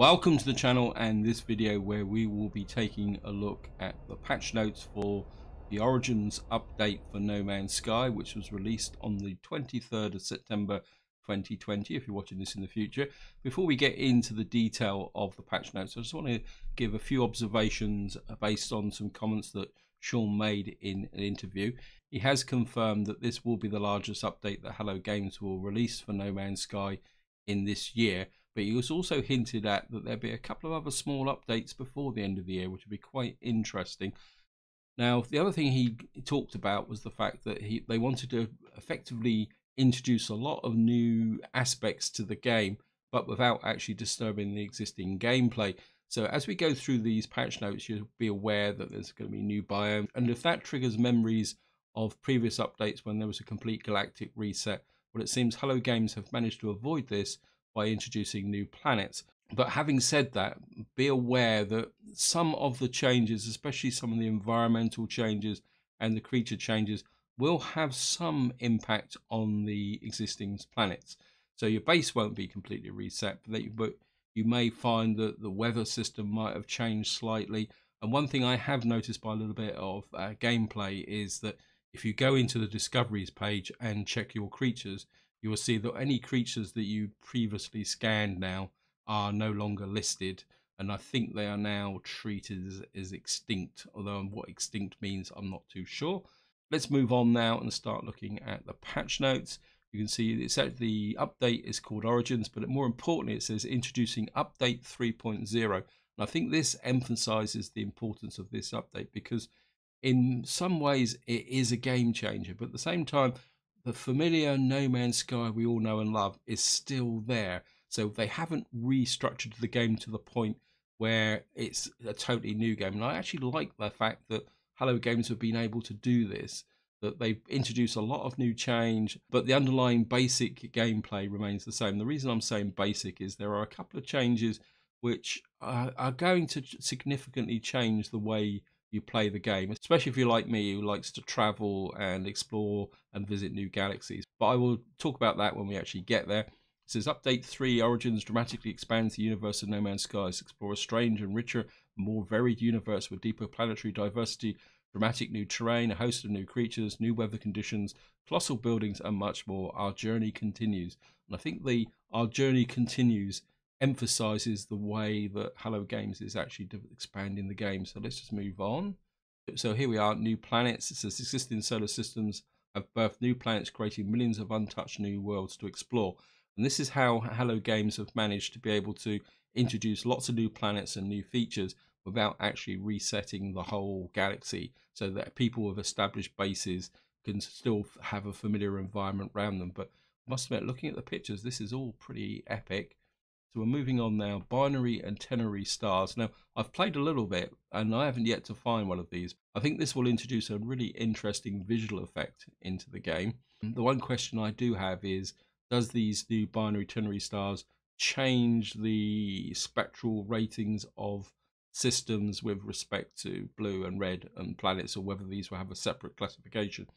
Welcome to the channel and this video where we will be taking a look at the patch notes for the Origins update for No Man's Sky, which was released on the 23rd of September 2020 if you're watching this in the future. Before we get into the detail of the patch notes, I just want to give a few observations based on some comments that Sean made in an interview. He has confirmed that this will be the largest update that Hello Games will release for No Man's Sky in this year. But he was also hinted at that there'll be a couple of other small updates before the end of the year, which would be quite interesting. Now, the other thing he talked about was the fact that they wanted to effectively introduce a lot of new aspects to the game, but without actually disturbing the existing gameplay. So as we go through these patch notes, you'll be aware that there's going to be new biomes. And if that triggers memories of previous updates when there was a complete galactic reset, well, it seems Hello Games have managed to avoid this by introducing new planets. But having said that, be aware that some of the changes, especially some of the environmental changes and the creature changes, will have some impact on the existing planets. So your base won't be completely reset, but you may find that the weather system might have changed slightly. And one thing I have noticed by a little bit of gameplay is that if you go into the discoveries page and check your creatures, you will see that any creatures that you previously scanned now are no longer listed, and I think they are now treated as extinct, although what extinct means I'm not too sure. Let's move on now and start looking at the patch notes. You can see it's the update is called Origins, but more importantly it says introducing update 3.0, and I think this emphasizes the importance of this update because in some ways it is a game changer, but at the same time the familiar No Man's Sky we all know and love is still there. So they haven't restructured the game to the point where it's a totally new game. And I actually like the fact that Hello Games have been able to do this, that they've introduced a lot of new change, but the underlying basic gameplay remains the same. The reason I'm saying basic is there are a couple of changes which are going to significantly change the way you play the game, especially if you're like me who likes to travel and explore and visit new galaxies. But I will talk about that when we actually get there. It says update 3 Origins dramatically expands the universe of No Man's Skies, explore a strange and richer, more varied universe with deeper planetary diversity, dramatic new terrain, a host of new creatures, new weather conditions, colossal buildings, and much more. Our journey continues. And I think the our journey continues emphasizes the way that Hello Games is actually expanding the game. So let's just move on. So here we are, new planets. It says existing solar systems have birthed new planets, creating millions of untouched new worlds to explore. And this is how Hello Games have managed to be able to introduce lots of new planets and new features without actually resetting the whole galaxy, so that people with established bases can still have a familiar environment around them. But I must admit, looking at the pictures, this is all pretty epic. So we're moving on now, binary and ternary stars. Now, I've played a little bit and I haven't yet to find one of these. I think this will introduce a really interesting visual effect into the game. The one question I do have is, does these new binary ternary stars change the spectral ratings of systems with respect to blue and red and planets, or whether these will have a separate classification?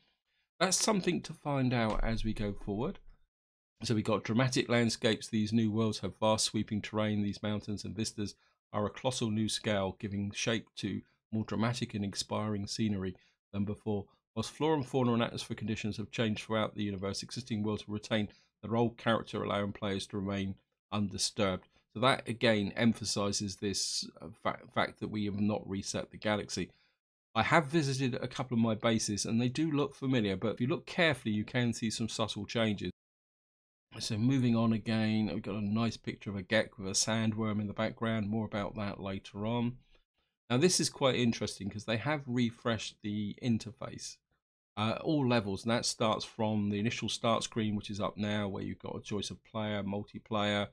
That's something to find out as we go forward. So we've got dramatic landscapes. These new worlds have vast sweeping terrain. These mountains and vistas are a colossal new scale, giving shape to more dramatic and inspiring scenery than before. Whilst flora and fauna and atmospheric conditions have changed throughout the universe, existing worlds will retain their old character, allowing players to remain undisturbed. So that again emphasizes this fact that we have not reset the galaxy. I have visited a couple of my bases and they do look familiar, but if you look carefully you can see some subtle changes. So moving on again, we've got a nice picture of a gek with a sandworm in the background. More about that later on. Now this is quite interesting because they have refreshed the interface, all levels, and that starts from the initial start screen, which is up now, where you've got a choice of player, multiplayer,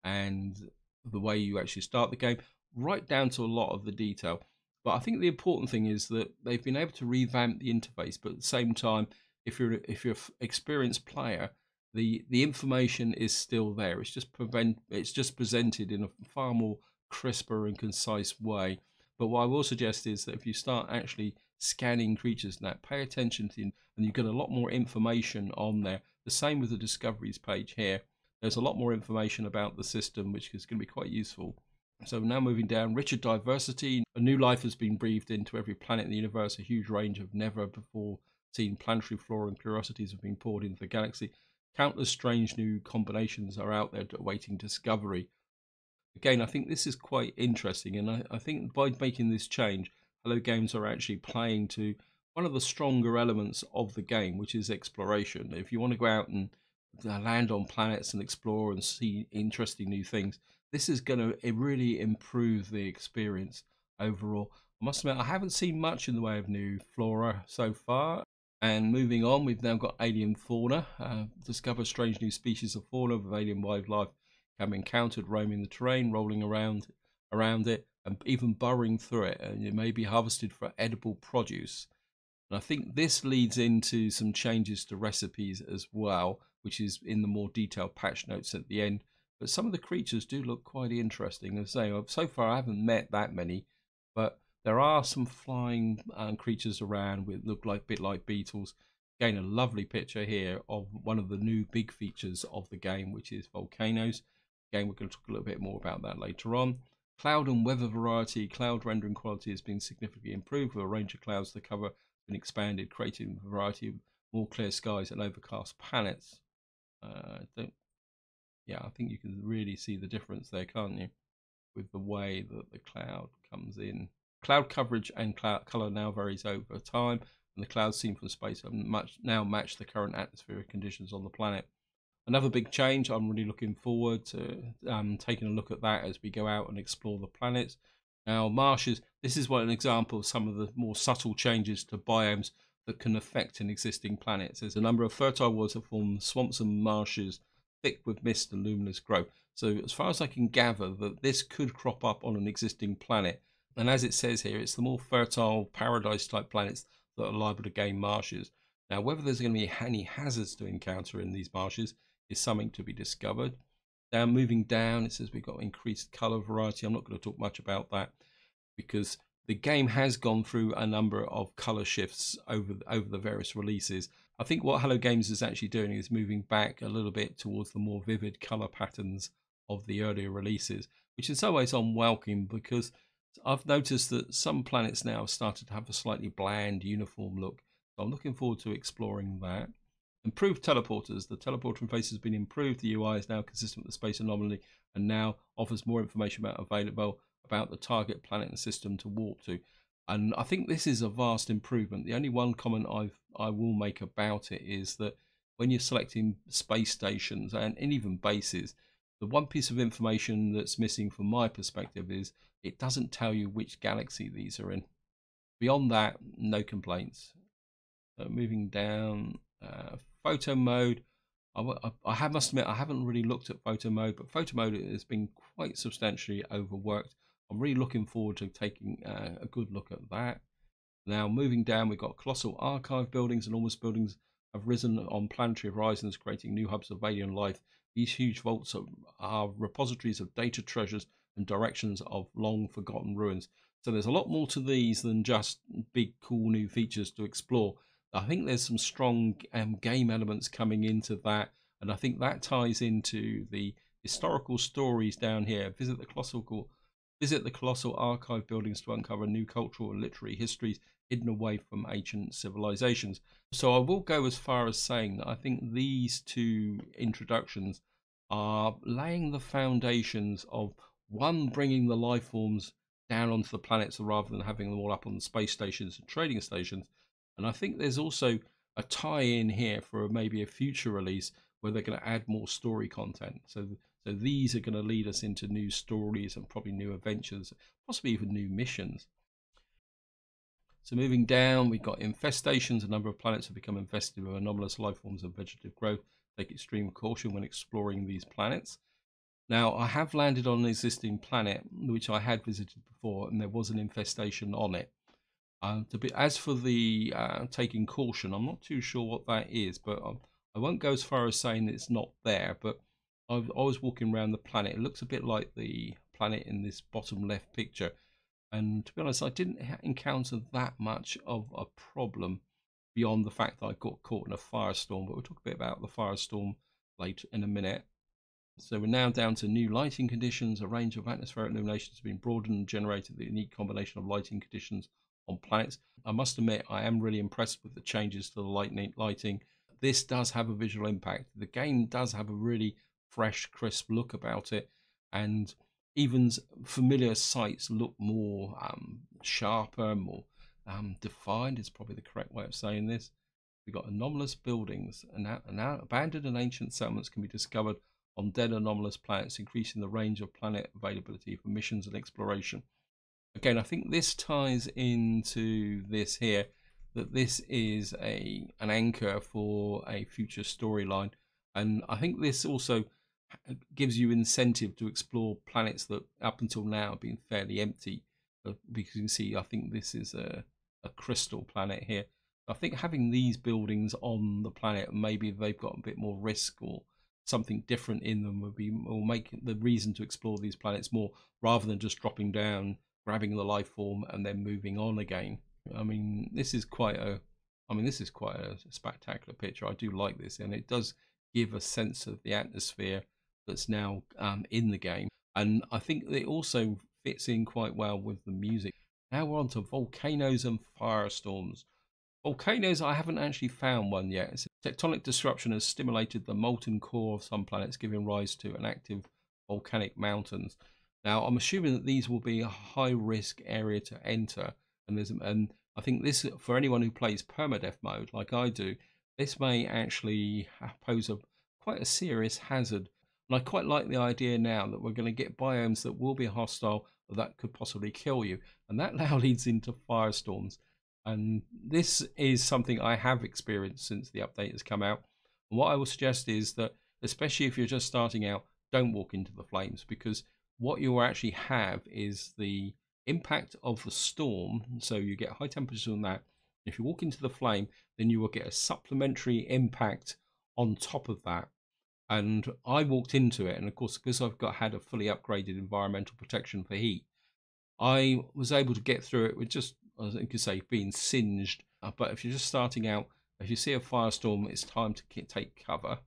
and the way you actually start the game, right down to a lot of the detail. But I think the important thing is that they've been able to revamp the interface, but at the same time, if you're an experienced player, the information is still there. It's just presented in a far more crisper and concise way. But what I will suggest is that if you start actually scanning creatures now, pay attention to, and you get a lot more information on there. The same with the discoveries page here. There's a lot more information about the system, which is going to be quite useful. So now moving down, richer diversity. A new life has been breathed into every planet in the universe. A huge range of never before seen planetary flora and curiosities have been poured into the galaxy. Countless strange new combinations are out there awaiting discovery. Again, I think this is quite interesting, and I think by making this change, Hello Games are actually playing to one of the stronger elements of the game, which is exploration. If you want to go out and land on planets and explore and see interesting new things, this is going to really improve the experience overall. I must admit, I haven't seen much in the way of new flora so far. And moving on, we've now got alien fauna. Discover strange new species of fauna with alien wildlife can be encountered roaming the terrain, rolling around it, and even burrowing through it. And it may be harvested for edible produce. And I think this leads into some changes to recipes as well, which is in the more detailed patch notes at the end. But some of the creatures do look quite interesting. As I say, so far I haven't met that many, but there are some flying creatures around with look like a bit like beetles. Again, a lovely picture here of one of the new big features of the game, which is volcanoes. Again, we're going to talk a little bit more about that later on. Cloud and weather variety. Cloud rendering quality has been significantly improved with a range of clouds to cover been expanded, creating a variety of more clear skies and overcast planets. I think you can really see the difference there, can't you? With the way that the cloud comes in. Cloud coverage and cloud color now varies over time, and the clouds seen from space have now match the current atmospheric conditions on the planet. Another big change, I'm really looking forward to taking a look at that as we go out and explore the planets. Now, marshes, this is an example of some of the more subtle changes to biomes that can affect an existing planet. There's a number of fertile waters that form swamps and marshes, thick with mist and luminous growth. So as far as I can gather, that this could crop up on an existing planet. And as it says here, it's the more fertile paradise-type planets that are liable to gain marshes. Now, whether there's going to be any hazards to encounter in these marshes is something to be discovered. Now, moving down, it says we've got increased color variety. I'm not going to talk much about that because the game has gone through a number of color shifts over the various releases. I think what Hello Games is actually doing is moving back a little bit towards the more vivid color patterns of the earlier releases, which in some ways I'm welcome because I've noticed that some planets now have started to have a slightly bland, uniform look. So I'm looking forward to exploring that. Improved teleporters. The teleporter interface has been improved. The UI is now consistent with the space anomaly and now offers more information about the target planet and system to warp to. And I think this is a vast improvement. The only one comment I will make about it is that when you're selecting space stations and even bases, the one piece of information that's missing from my perspective is it doesn't tell you which galaxy these are in. Beyond that, no complaints. Moving down, photo mode. I must admit I haven't really looked at photo mode, but photo mode has been quite substantially overworked. I'm really looking forward to taking a good look at that. Now moving down, we've got colossal archive buildings. Enormous buildings have risen on planetary horizons, creating new hubs of alien life. These huge vaults are repositories of data treasures and directions of long forgotten ruins. So there's a lot more to these than just big cool new features to explore. I think there's some strong game elements coming into that, and I think that ties into the historical stories down here. Visit the colossal archive buildings to uncover new cultural and literary histories hidden away from ancient civilizations. So I will go as far as saying that I think these two introductions are laying the foundations of one, bringing the life forms down onto the planets rather than having them all up on the space stations and trading stations. And I think there's also a tie-in here for maybe a future release where they're going to add more story content. So these are going to lead us into new stories and probably new adventures, possibly even new missions. So moving down, we've got infestations. A number of planets have become infested with anomalous life forms and vegetative growth. Take extreme caution when exploring these planets. Now, I have landed on an existing planet, which I had visited before, and there was an infestation on it. As for the taking caution, I'm not too sure what that is, but I won't go as far as saying it's not there. But I was walking around the planet. It looks a bit like the planet in this bottom left picture. And to be honest, I didn't encounter that much of a problem beyond the fact that I got caught in a firestorm. But we'll talk a bit about the firestorm later in a minute. So we're now down to new lighting conditions. A range of atmospheric illuminations has been broadened and generated the unique combination of lighting conditions on planets. I must admit, I am really impressed with the changes to the lighting. This does have a visual impact. The game does have a really fresh, crisp look about it, and even familiar sights look more sharper, more defined is probably the correct way of saying this. We've got anomalous buildings, and abandoned and ancient settlements can be discovered on dead anomalous planets, increasing the range of planet availability for missions and exploration. Again, I think this ties into this here, that this is an anchor for a future storyline, and I think this also gives you incentive to explore planets that up until now have been fairly empty, because you can see I think this is a crystal planet here. I think having these buildings on the planet, maybe they've got a bit more risk or something different in them, will make the reason to explore these planets more, rather than just dropping down, grabbing the life form and then moving on again. I mean, this is quite a spectacular picture. I do like this, and it does give a sense of the atmosphere that's now in the game, and I think it also fits in quite well with the music. Now we're on to volcanoes and firestorms. Volcanoes, I haven't actually found one yet. It's a tectonic disruption has stimulated the molten core of some planets, giving rise to an active volcanic mountains. Now, I'm assuming that these will be a high-risk area to enter, and I think this, for anyone who plays permadeath mode like I do, this may actually pose quite a serious hazard. And I quite like the idea now that we're going to get biomes that will be hostile, that could possibly kill you, and that now leads into firestorms. And this is something I have experienced since the update has come out. And what I will suggest is that, especially if you're just starting out, don't walk into the flames, because what you will actually have is the impact of the storm. So you get high temperatures on that. If you walk into the flame, then you will get a supplementary impact on top of that. And I walked into it, and of course, because I've had a fully upgraded environmental protection for heat, I was able to get through it with just, as you could say, being singed. But if you're just starting out, if you see a firestorm, it's time to take cover.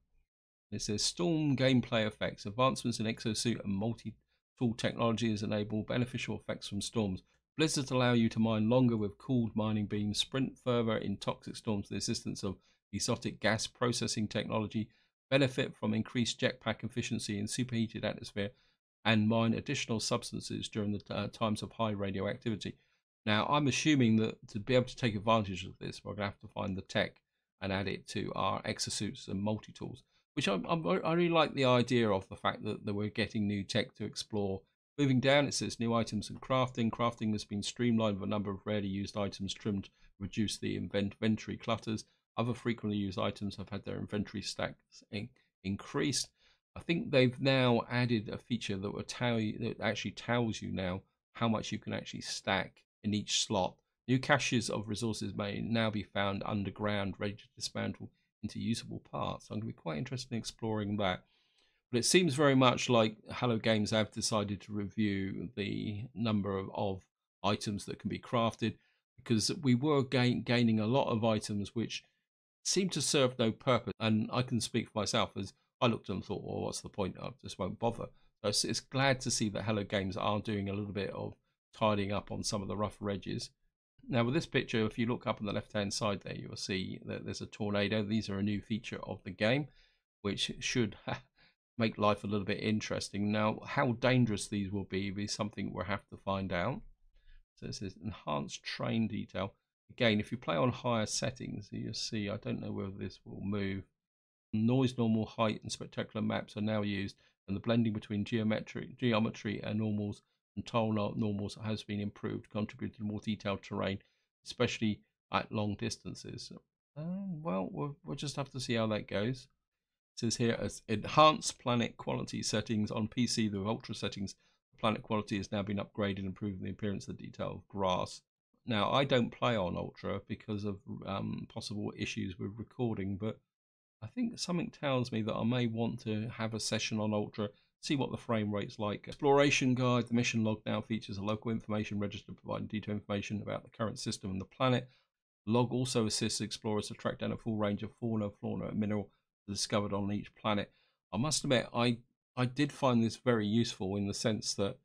It says storm gameplay effects. Advancements in exosuit and multi-tool technologies enable beneficial effects from storms. Blizzards allow you to mine longer with cooled mining beams, sprint further in toxic storms with the assistance of exotic gas processing technology, benefit from increased jetpack efficiency in superheated atmosphere, and mine additional substances during the times of high radioactivity. Now, I'm assuming that to be able to take advantage of this, we're going to have to find the tech and add it to our exosuits and multi-tools, which I really like the idea of, the fact that we're getting new tech to explore. Moving down, it says new items and crafting. Crafting has been streamlined with a number of rarely used items trimmed to reduce the inventory clutters. Other frequently used items have had their inventory stacks increased. I think they've now added a feature that will that actually tells you now how much you can actually stack in each slot. New caches of resources may now be found underground, ready to dismantle into usable parts. I'm going to be quite interested in exploring that. But it seems very much like Hello Games have decided to review the number of items that can be crafted, because we were gaining a lot of items which seem to serve no purpose. And I can speak for myself, as I looked at them and thought, well, what's the point? I just won't bother. So it's glad to see that Hello Games are doing a little bit of tidying up on some of the rougher edges. Now, with this picture, if you look up on the left-hand side there, you'll see that there's a tornado. These are a new feature of the game, which should make life a little bit interesting. Now, how dangerous these will be something we'll have to find out. So it says enhanced train detail. Again, if you play on higher settings, you'll see, I don't know whether this will move. Noise, normal, height, and spectacular maps are now used, and the blending between geometry and normals and tile normals has been improved, contributing to more detailed terrain, especially at long distances. Well, we'll just have to see how that goes. It says here, as enhanced planet quality settings on PC, the ultra settings, the planet quality has now been upgraded, improving the appearance of the detail of grass. Now, I don't play on Ultra because of possible issues with recording, but I think something tells me that I may want to have a session on Ultra, see what the frame rate's like. Exploration guide. The mission log now features a local information register providing detailed information about the current system and the planet. The log also assists explorers to track down a full range of fauna, flora, and mineral discovered on each planet. I must admit, I I did find this very useful in the sense that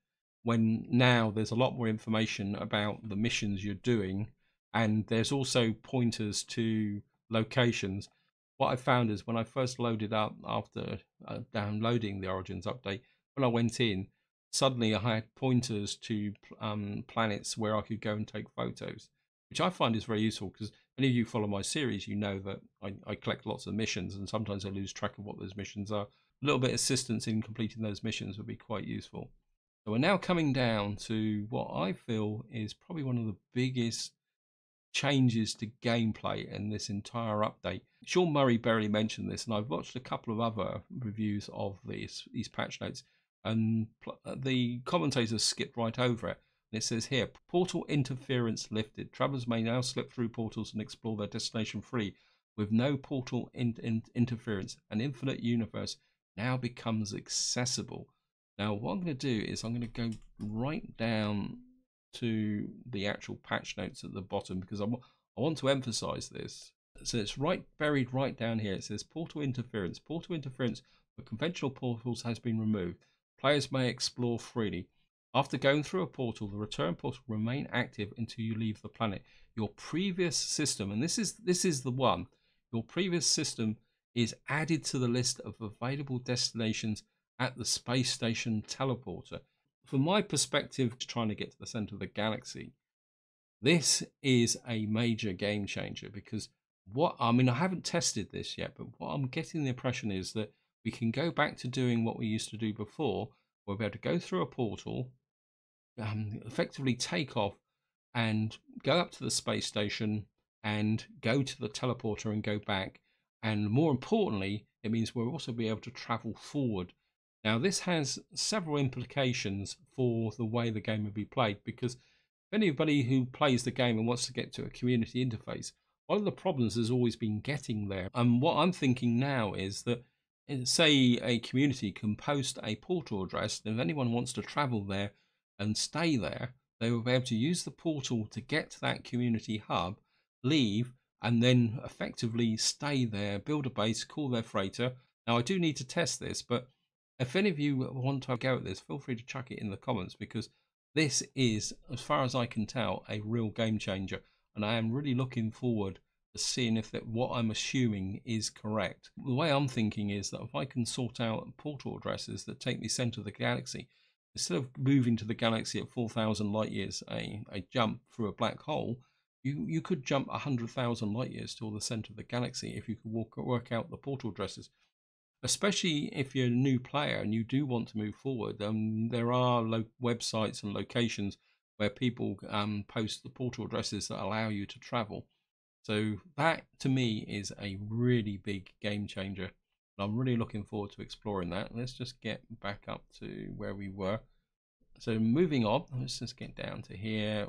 when now there's a lot more information about the missions you're doing, and there's also pointers to locations. What I found is when I first loaded up after downloading the Origins update, when I went in, suddenly I had pointers to planets where I could go and take photos, which I find is very useful because any of you follow my series, you know that I collect lots of missions, and sometimes I lose track of what those missions are. A little bit of assistance in completing those missions would be quite useful. So we're now coming down to what I feel is probably one of the biggest changes to gameplay in this entire update. Sean Murray barely mentioned this, and I've watched a couple of other reviews of these patch notes, and the commentators skipped right over it. And it says here, portal interference lifted. Travelers may now slip through portals and explore their destination free with no portal interference. An infinite universe now becomes accessible. Now, what I'm going to do is I'm going to go right down to the actual patch notes at the bottom because I want to emphasize this. So it's buried right down here. It says portal interference. Portal interference for conventional portals has been removed. Players may explore freely. After going through a portal, the return portal will remain active until you leave the planet. Your previous system, and this is the one, your previous system is added to the list of available destinations at the space station teleporter. From my perspective, trying to get to the center of the galaxy, this is a major game changer because I haven't tested this yet, but what I'm getting the impression is that we can go back to doing what we used to do before. We'll be able to go through a portal, effectively take off and go up to the space station and go to the teleporter and go back. And more importantly, it means we'll also be able to travel forward. Now, this has several implications for the way the game will be played, because if anybody who plays the game and wants to get to a community interface, one of the problems has always been getting there. And what I'm thinking now is that, say, a community can post a portal address, and if anyone wants to travel there and stay there, they will be able to use the portal to get to that community hub, leave, and then effectively stay there, build a base, call their freighter. Now, I do need to test this, but if any of you want to have a go at this, feel free to chuck it in the comments, because this is, as far as I can tell, a real game changer, and I am really looking forward to seeing if what I'm assuming is correct. The way I'm thinking is that if I can sort out portal addresses that take me center of the galaxy, instead of moving to the galaxy at 4,000 light years, a jump through a black hole, you could jump 100,000 light years to the center of the galaxy if you could work out the portal addresses. Especially if you're a new player and you do want to move forward, there are websites and locations where people post the portal addresses that allow you to travel. So that, to me, is a really big game changer. And I'm really looking forward to exploring that. Let's just get back up to where we were. So moving on, let's just get down to here.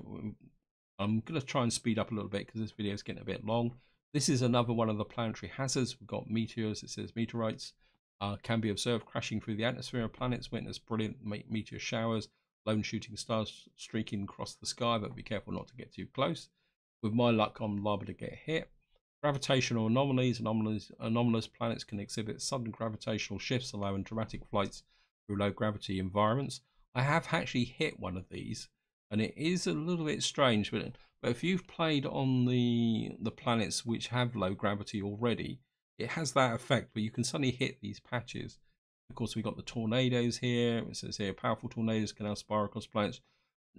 I'm going to try and speed up a little bit because this video is getting a bit long. This is another one of the planetary hazards. We've got meteors. It says meteorites can be observed crashing through the atmosphere of planets. Witness brilliant meteor showers, lone shooting stars streaking across the sky, but be careful not to get too close. With my luck, I'm liable to get hit. Gravitational anomalies. Anomalous planets can exhibit sudden gravitational shifts, allowing dramatic flights through low gravity environments. I have actually hit one of these, and it is a little bit strange, but if you've played on the planets which have low gravity already, it has that effect where you can suddenly hit these patches. Of course, we've got the tornadoes here. It says here, powerful tornadoes can now spiral across planets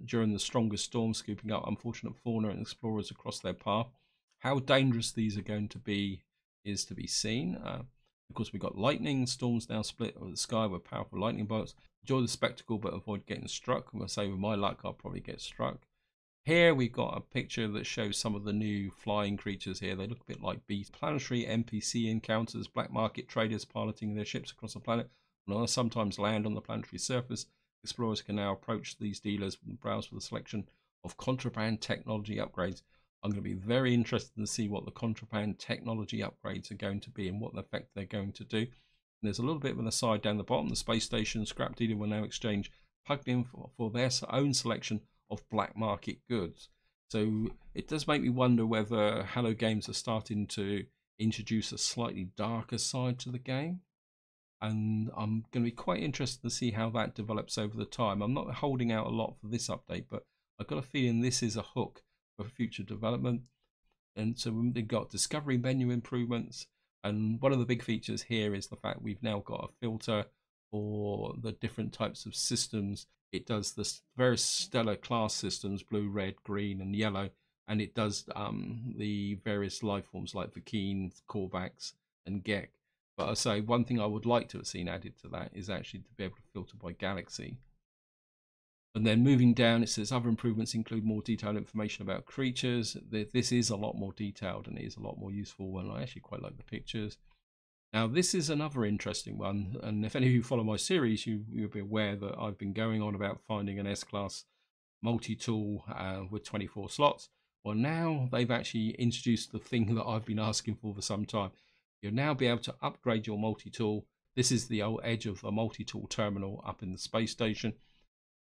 during the strongest storms, scooping up unfortunate fauna and explorers across their path. How dangerous these are going to be is to be seen. Of course, we've got lightning. Storms now split over the sky with powerful lightning bolts. Enjoy the spectacle, but avoid getting struck. I'm going to say with my luck, I'll probably get struck. Here we've got a picture that shows some of the new flying creatures here. They look a bit like beasts. Planetary NPC encounters. Black market traders piloting their ships across the planet will sometimes land on the planetary surface. Explorers can now approach these dealers and browse for the selection of contraband technology upgrades. I'm going to be very interested to see what the contraband technology upgrades are going to be and what effect they're going to do. And there's a little bit of an aside down the bottom. The space station scrap dealer will now exchange plugged in for their own selection of black market goods. So it does make me wonder whether Hello Games are starting to introduce a slightly darker side to the game. and I'm going to be quite interested to see how that develops over the time. I'm not holding out a lot for this update, but I've got a feeling this is a hook for future development. And so we've got discovery menu improvements, and one of the big features here is the fact we've now got a filter for the different types of systems. It does the various stellar class systems, blue, red, green, and yellow, and it does the various life forms like Vakeen, Korvax, and Gek. But I say one thing I would like to have seen added to that is actually to be able to filter by galaxy. And then moving down, it says other improvements include more detailed information about creatures. This is a lot more detailed and it is a lot more useful, and I actually quite like the pictures. Now, this is another interesting one, and if any of you follow my series, you'll be aware that I've been going on about finding an S-Class multi-tool with 24 slots. Well, now they've actually introduced the thing that I've been asking for some time. You'll now be able to upgrade your multi-tool. This is the old edge of a multi-tool terminal up in the space station.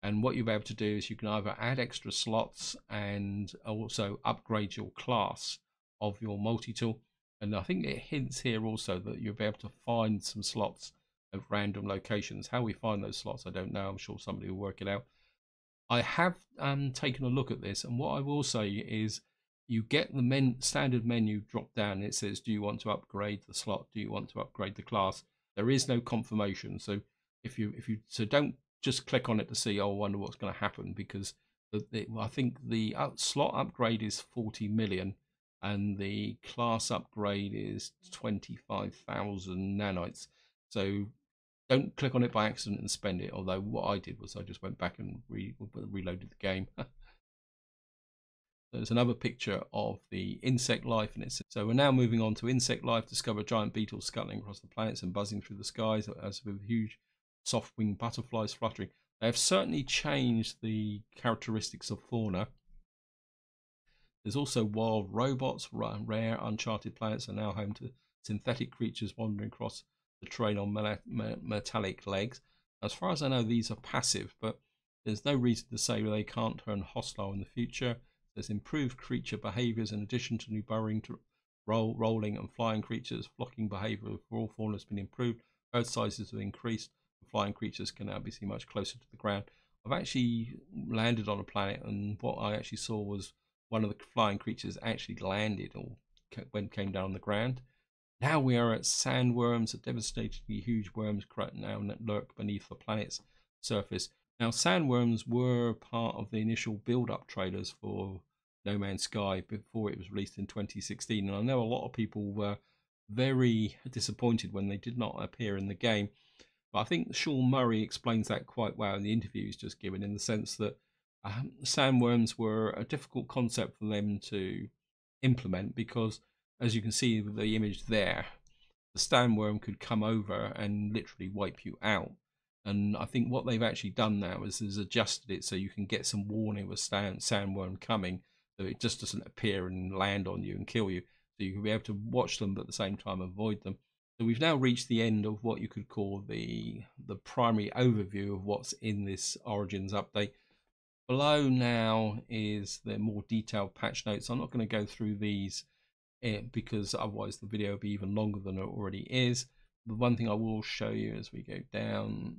And what you'll be able to do is you can either add extra slots and also upgrade your class of your multi-tool. And I think it hints here also that you'll be able to find some slots at random locations. How we find those slots, I don't know. I'm sure somebody will work it out. I have taken a look at this, and what I will say is you get the standard menu drop down, and it says, do you want to upgrade the slot? Do you want to upgrade the class? There is no confirmation. So so don't just click on it to see, oh, I wonder what's going to happen, because I think the slot upgrade is 40 million and the class upgrade is 25,000 nanites. So don't click on it by accident and spend it, although what I did was I just went back and reloaded the game. There's another picture of the insect life, and it's so we're now moving on to insect life. Discover giant beetles scuttling across the planets and buzzing through the skies as with huge soft-winged butterflies fluttering. They have certainly changed the characteristics of fauna. There's also wild robots. Rare uncharted planets are now home to synthetic creatures wandering across the terrain on metallic legs. As far as I know, these are passive, but there's no reason to say they can't turn hostile in the future. There's improved creature behaviors in addition to new burrowing, rolling and flying creatures. Flocking behavior for all fauna has been improved. Herd sizes have increased. Flying creatures can now be seen much closer to the ground. I've actually landed on a planet, and what I actually saw was one of the flying creatures actually landed or came down on the ground. Now we are at sandworms, a devastatingly huge worms now lurk beneath the planet's surface. Now, sandworms were part of the initial build-up trailers for No Man's Sky before it was released in 2016, and I know a lot of people were very disappointed when they did not appear in the game. But I think Sean Murray explains that quite well in the interview he's just given, in the sense that sandworms were a difficult concept for them to implement because, as you can see with the image there, the sandworm could come over and literally wipe you out. And I think what they've actually done now is adjusted it so you can get some warning of a sandworm coming, so it just doesn't appear and land on you and kill you. So you can be able to watch them, but at the same time avoid them. So we've now reached the end of what you could call the primary overview of what's in this Origins update. Below now is the more detailed patch notes. I'm not going to go through these because otherwise the video will be even longer than it already is. The one thing I will show you as we go down,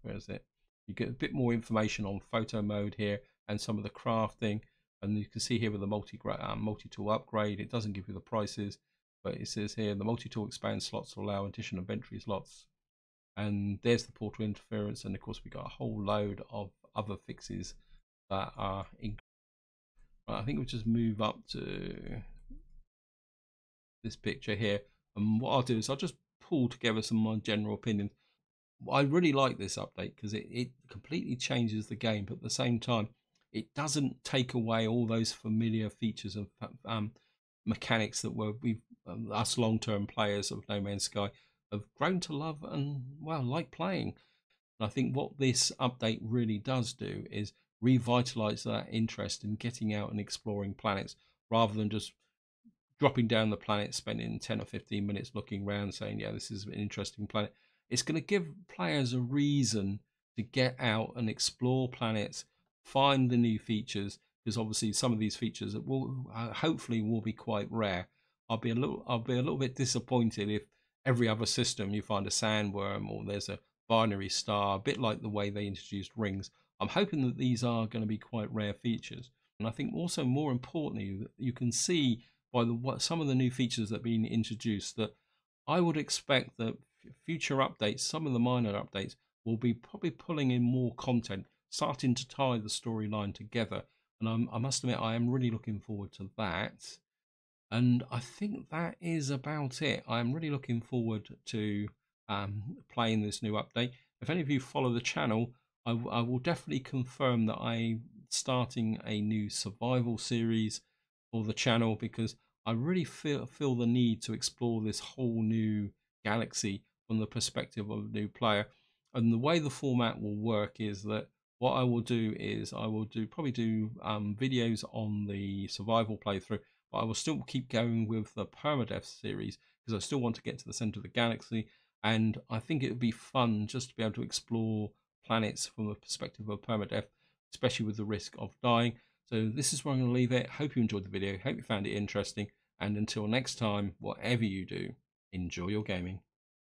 where is it? You get a bit more information on photo mode here and some of the crafting. And you can see here with the multi-tool upgrade, it doesn't give you the prices. But it says here, the multi-tool expands slots to allow additional inventory slots. And there's the portal interference. And of course, we got a whole load of other fixes that are in. Right, I think we'll just move up to this picture here. And what I'll do is I'll just pull together some of my general opinions. I really like this update because it completely changes the game. But at the same time, it doesn't take away all those familiar features of mechanics that us long-term players of No Man's Sky have grown to love and, well, like playing. And I think what this update really does do is revitalize that interest in getting out and exploring planets, rather than just dropping down the planet, spending 10 or 15 minutes looking around saying, yeah, this is an interesting planet. It's going to give players a reason to get out and explore planets, find the new features, because obviously some of these features will hopefully will be quite rare. I'll be a little bit disappointed if every other system you find a sandworm or there's a binary star, a bit like the way they introduced rings. I'm hoping that these are going to be quite rare features. And I think also more importantly, you can see by some of the new features that have been introduced that I would expect that future updates, some of the minor updates, will be probably pulling in more content, starting to tie the storyline together. And I must admit, I am really looking forward to that. And I think that is about it. I'm really looking forward to playing this new update. If any of you follow the channel, I will definitely confirm that I'm starting a new survival series for the channel, because I really feel the need to explore this whole new galaxy from the perspective of a new player. And the way the format will work is that what I will do is I will probably do videos on the survival playthrough, but I will still keep going with the Permadeath series because I still want to get to the center of the galaxy, and I think it would be fun just to be able to explore planets from the perspective of Permadeath, especially with the risk of dying. So this is where I'm going to leave it. Hope you enjoyed the video, hope you found it interesting, and until next time, whatever you do, enjoy your gaming.